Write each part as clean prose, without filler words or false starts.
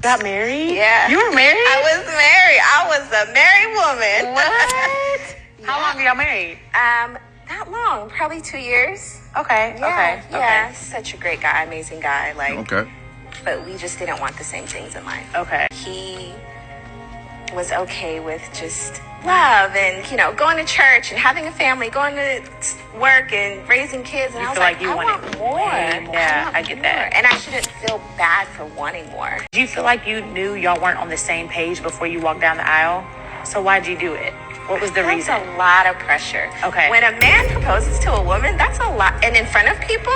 Got married? Yeah. You were married? I was married. I was a married woman. What? How long were y'all married? Not long. Probably 2 years. Okay. Yeah. Okay. Yeah. Such a great guy. Amazing guy. Okay. But we just didn't want the same things in life. Okay. He was okay with just love and, going to church and having a family, going to work and raising kids. And You I was feel like, like you I wanted want more. way more. Yeah, want I get more. that. And I shouldn't feel bad for wanting more. Do you feel like you knew y'all weren't on the same page before you walked down the aisle? So why'd you do it? What was the That's reason? a lot of pressure. Okay. When a man proposes to a woman, that's a lot. And in front of people,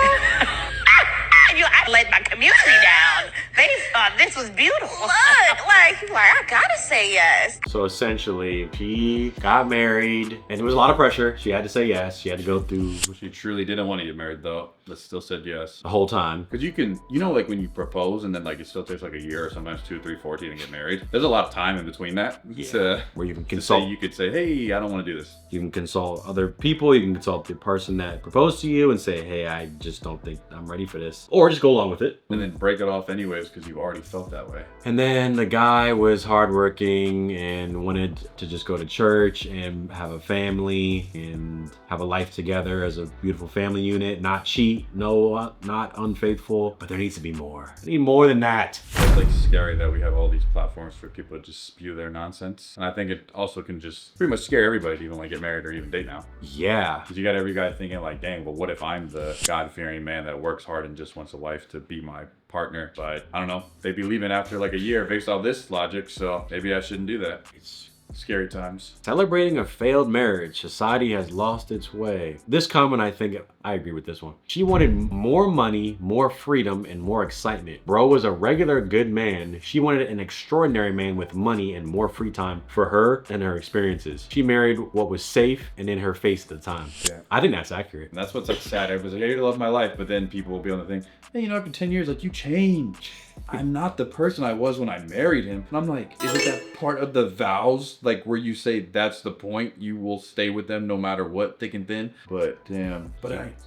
I let my community down. They thought this was beautiful. look, I gotta say yes. So essentially, she got married, and there was a lot of pressure. She had to say yes. She had to go through She truly didn't want to get married though, but still said yes. the whole time. Because you can, like when you propose and then like it still takes like a year or sometimes 2, 3, 4 to get married. There's a lot of time in between that. Yeah. Where you can To consult. say, you could say, hey, I don't want to do this. You can consult other people. You can consult the person that proposed to you and say, hey, I just don't think I'm ready for this. Or just go along with it. And then break it off anyways because you already felt that way. And then the guy was hardworking and wanted to just go to church and have a family and have a life together as a beautiful family unit, not cheat, no, not unfaithful, but there needs to be more. I need more than that. It's like scary that we have all these platforms for people to just spew their nonsense. And I think it also can just pretty much scare everybody to even like get married or even date now. Yeah. Because you got every guy thinking like, dang, well, what if I'm the God-fearing man that works hard and just wants a wife to be my partner? But I don't know. They'd be leaving after like a year based off this logic. So maybe I shouldn't do that. It's scary times. Celebrating a failed marriage. Society has lost its way. This comment, I think I agree with this one. She wanted more money, more freedom, and more excitement. Bro was a regular good man. She wanted an extraordinary man with money and more free time for her and her experiences. She married what was safe and in her face at the time. Yeah. I think that's accurate. And that's what's like sad. Everybody's like, hey, you love my life. But then people will be on the thing, hey, after 10 years, like you change. I'm not the person I was when I married him. And I'm like, isn't that part of the vows? Like where you say that's the point, you will stay with them no matter what, thick and thin. But damn,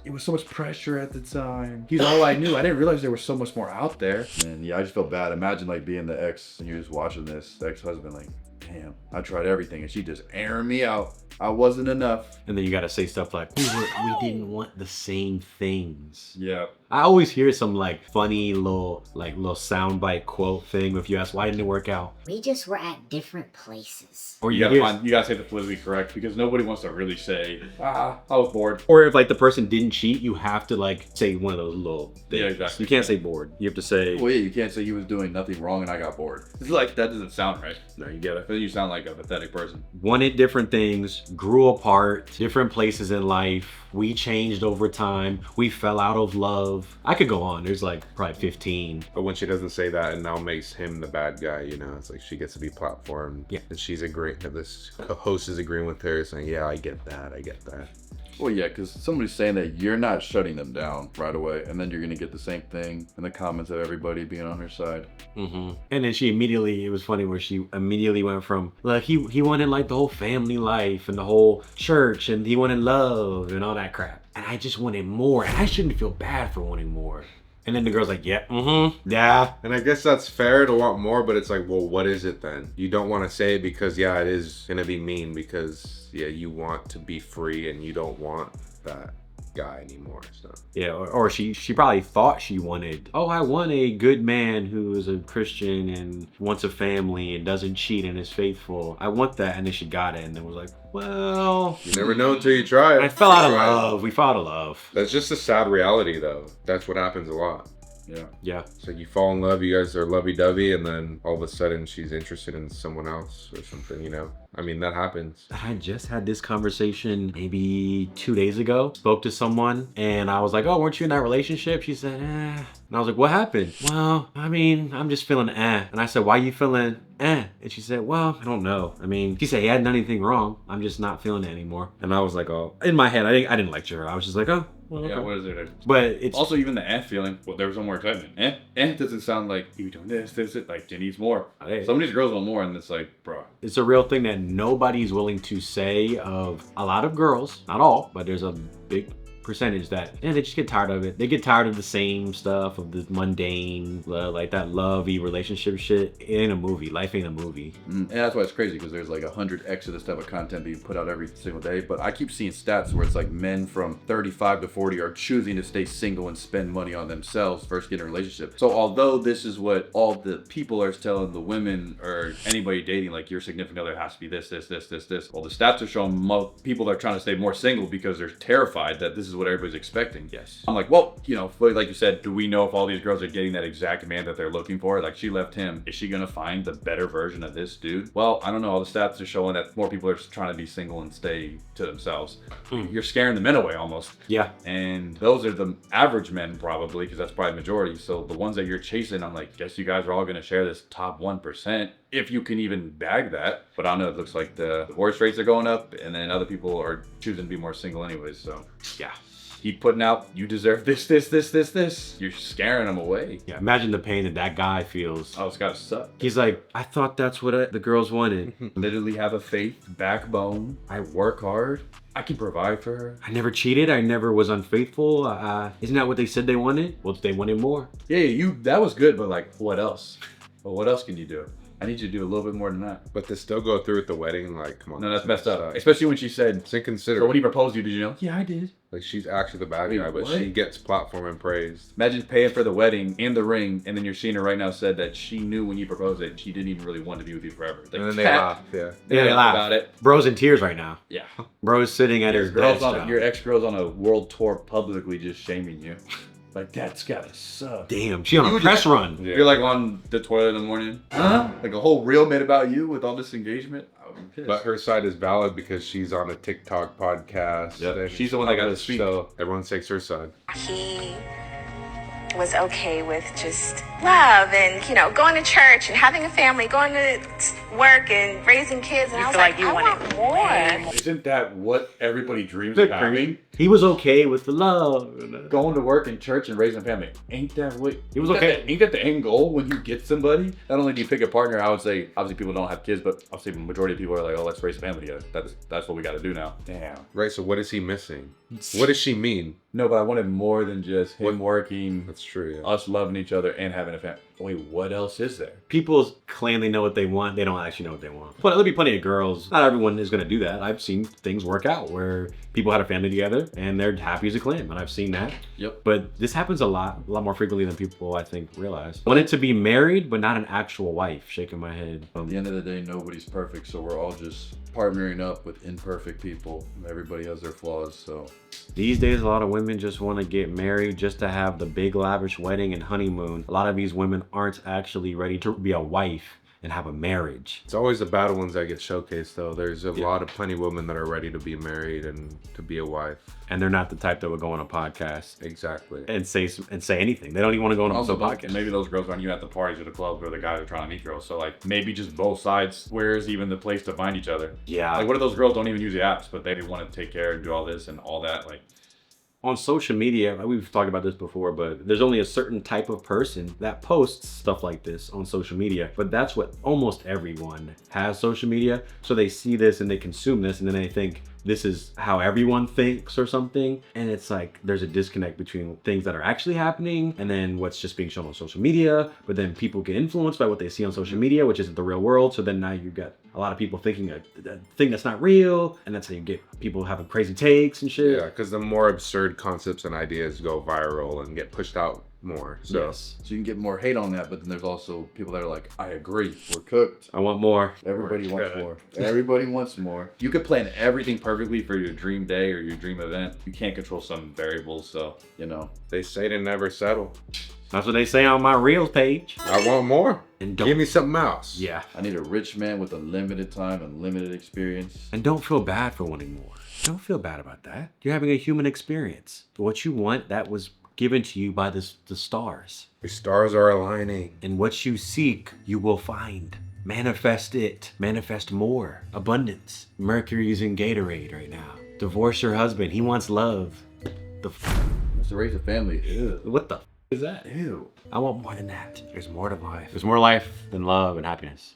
it was so much pressure at the time. He's all I knew. I didn't realize there was so much more out there. And yeah, I just felt bad. Imagine like being the ex and you're just watching this, the ex-husband like, damn, I tried everything and she just airing me out. I wasn't enough. And then you gotta say stuff like, we didn't want the same things. Yeah. I always hear some like funny little soundbite quote thing if you ask why didn't it work out. We just were at different places. Or You gotta say the politically correct because nobody wants to really say, I was bored. Or if like the person didn't cheat, you have to like say one of those little things. Yeah, exactly. You can't say bored. You have to say, Well, yeah, you can't say he was doing nothing wrong and I got bored. It's like, that doesn't sound right. no, you get it. Then you sound like a pathetic person. Wanted different things, grew apart, different places in life. We changed over time. We fell out of love. I could go on. There's like probably 15. But when she doesn't say that and now makes him the bad guy, it's like she gets to be platformed. Yeah. And she's agreeing, this host is agreeing with her, saying, yeah, I get that. Well, yeah, because somebody's saying that you're not shutting them down right away, and then you're gonna get the same thing in the comments of everybody being on her side. Mm-hmm. And then it was funny where she immediately went from, like, he wanted like the whole family life and the whole church and he wanted love and all that crap. And I just wanted more and I shouldn't feel bad for wanting more. And then the girl's like, yeah, yeah. And I guess that's fair to want more, but it's like, well, what is it then? You don't want to say it because, yeah, it is going to be mean because, yeah, you want to be free and you don't want that guy anymore. So yeah, or she probably thought she wanted, I want a good man who is a Christian and wants a family and doesn't cheat and is faithful. I want that. And then she got it and then was like, well, you never know until you try it. I fell out of love. We fell out of love. That's just a sad reality though. That's what happens a lot. Yeah. So you fall in love, you guys are lovey-dovey, and then all of a sudden she's interested in someone else or something, I mean, that happens. I just had this conversation maybe 2 days ago. Spoke to someone and I was like, oh, weren't you in that relationship? She said, And I was like, what happened? Well, I mean, I'm just feeling And I said, why you feeling And she said, well, I don't know. I mean, she said he hadn't done anything wrong. I'm just not feeling it anymore. And I was like, oh, in my head, I didn't lecture her. I was just like, oh, well, Yeah, okay. what is it? But it's Also, even the feeling, well, there was no more excitement. Doesn't sound like you doing this, like she needs more. Hey. Some of these girls want more, and it's like, bro. It's a real thing that nobody's willing to say of a lot of girls, not all, but there's a big percentage that, and they just get tired of it. They get tired of the same stuff, of the mundane, like that lovey relationship shit. It ain't a movie. Life ain't a movie. And that's why it's crazy, because there's like 100x of this type of content being put out every single day. But I keep seeing stats where it's like men from 35 to 40 are choosing to stay single and spend money on themselves versus getting a relationship. So although this is what all the people are telling the women or anybody dating, like your significant other has to be this. Well, the stats are showing people are trying to stay more single because they're terrified that this is what everybody's expecting. Yes. I'm like, well, you know, like you said, do we know if all these girls are getting that exact man that they're looking for? Like, she left him. Is she gonna find the better version of this dude? Well, I don't know. All the stats are showing that more people are trying to be single and stay to themselves. You're scaring the men away almost. Yeah. And those are the average men probably, because that's probably majority. So the ones that you're chasing, I'm like, guess you guys are all gonna share this top 1%. If you can even bag that. But I don't know, it looks like the divorce rates are going up, and then other people are choosing to be more single anyways. So yeah, keep putting out, you deserve this. You're scaring them away. Yeah, imagine the pain that guy feels. Oh, it's gotta suck. He's like, I thought that's what the girls wanted. Literally have a faith, backbone. I work hard. I can provide for her. I never cheated. I never was unfaithful. Isn't that what they said they wanted? Well, they wanted more. Yeah, that was good, but like, what else? Well, what else can you do? I need you to do a little bit more than that. But to still go through with the wedding, like, come on. No, that's messed up. Especially when she said, it's inconsiderate. so when he proposed to you, did you know? Yeah, I did. Like, she's actually the bad Wait, guy, but what? she gets platform and praised. Imagine paying for the wedding and the ring, and then you're seeing her right now said that she knew when you proposed that she didn't even really want to be with you forever. Like, And then they laugh, yeah. They laugh about it. Bro's in tears right now. Yeah. Bro's sitting at his bedside. Your ex-girl's on a world tour publicly just shaming you. Like, that's gotta suck. Damn, she on a press run. Yeah. You're like on the toilet in the morning. Huh? Like a whole reel made about you with all this engagement. I'm pissed. But her side is valid because she's on a TikTok podcast. Yep. and She's the one that got to speak. So everyone takes her side. He was okay with just love and, you know, going to church and having a family, going to work and raising kids. And You I was feel like, like you I wanted want more. Isn't that what everybody dreams of having? He was okay with the love. Going to work in church and raising a family. Ain't that what? He was okay. Ain't that the end goal when you get somebody? Not only do you pick a partner, I would say, obviously people don't have kids, but I'll say the majority of people are like, oh, let's raise a family together. That's what we got to do now. Damn. Right, so what is he missing? What does she mean? No, but I wanted more than just him working, That's true, yeah. us loving each other, and having a family. Wait, what else is there? People claim they know what they want. They don't actually know what they want. But there'll be plenty of girls. Not everyone is going to do that. I've seen things work out where people had a family together and they're happy as a clam. And I've seen that. Yep. But this happens a lot more frequently than people, I think, realize. Wanted to be married, but not an actual wife. Shaking my head. At the end of the day, nobody's perfect, so we're all just partnering up with imperfect people. Everybody has their flaws, so. These days, a lot of women just want to get married just to have the big lavish wedding and honeymoon. A lot of these women aren't actually ready to be a wife and have a marriage. It's always the bad ones that get showcased, though. There's plenty of women that are ready to be married and to be a wife. And they're not the type that would go on a podcast Exactly. and say anything. They don't even want to go on Also, a podcast. maybe those girls aren't even at the parties or the clubs where the guys are trying to meet girls. So like maybe just both sides. Where's even the place to find each other? Yeah. Like what if those girls don't even use the apps, but they want to take care and do all this and all that? Like On social media, we've talked about this before, but there's only a certain type of person that posts stuff like this on social media. But that's what almost everyone has social media. So they see this and they consume this and then they think this is how everyone thinks or something. And it's like there's a disconnect between things that are actually happening and then what's just being shown on social media. But then people get influenced by what they see on social media, which isn't the real world. So then now you've got a lot of people thinking a thing that's not real. And that's how you get people having crazy takes and shit. Yeah, because the more absurd concepts and ideas go viral and get pushed out more. So yes. So you can get more hate on that, but then there's also people that are like, I agree, we're cooked. I want more. Everybody wants more. Everybody wants more. You could plan everything perfectly for your dream day or your dream event. You can't control some variables, so, you know. they say to never settle. That's what they say on my Reels page. I want more. And don't Give me something else. Yeah. I need a rich man with a limited time and limited experience. And don't feel bad for wanting more. Don't feel bad about that. You're having a human experience. What you want, that was given to you by the stars. Your stars are aligning. And what you seek, you will find. Manifest it. Manifest more. Abundance. Mercury's in Gatorade right now. Divorce your husband. He wants love. Wants to raise a family. Ew. What the is that? Ew. I want more than that. There's more to life. There's more life than love and happiness.